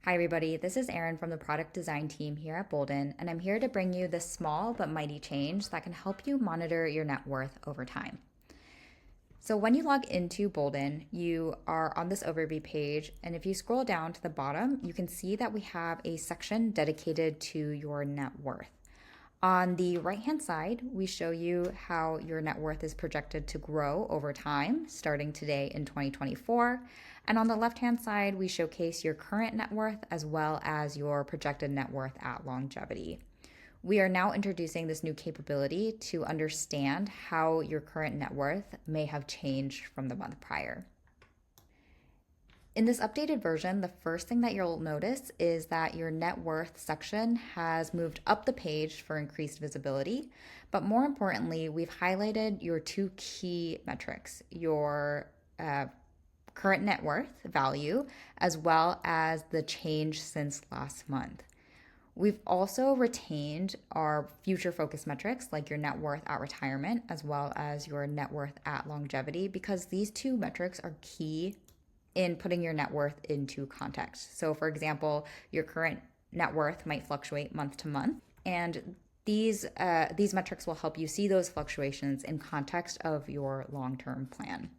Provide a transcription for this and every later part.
Hi, everybody. This is Erin from the product design team here at Boldin, and I'm here to bring you this small but mighty change that can help you monitor your net worth over time. So, when you log into Boldin, you are on this overview page, and if you scroll down to the bottom, you can see that we have a section dedicated to your net worth. On the right-hand side, we show you how your net worth is projected to grow over time, starting today in 2024. And on the left-hand side, we showcase your current net worth as well as your projected net worth at longevity. We are now introducing this new capability to understand how your current net worth may have changed from the month prior. In this updated version, the first thing that you'll notice is that your net worth section has moved up the page for increased visibility. But more importantly, we've highlighted your two key metrics, your current net worth value, as well as the change since last month. We've also retained our future focus metrics like your net worth at retirement, as well as your net worth at longevity, because these two metrics are key in putting your net worth into context. So for example, your current net worth might fluctuate month to month, and these metrics will help you see those fluctuations in context of your long-term plan.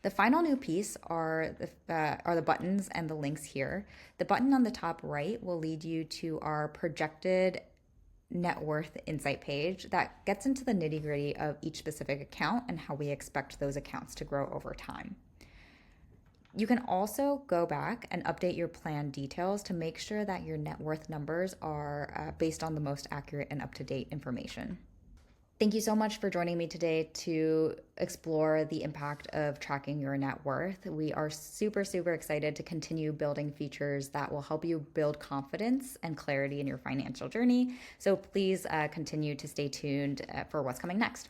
The final new piece are the buttons and the links here. The button on the top right will lead you to our projected net worth insight page that gets into the nitty-gritty of each specific account and how we expect those accounts to grow over time. You can also go back and update your plan details to make sure that your net worth numbers are based on the most accurate and up-to-date information. Thank you so much for joining me today to explore the impact of tracking your net worth. We are super excited to continue building features that will help you build confidence and clarity in your financial journey. So please continue to stay tuned for what's coming next.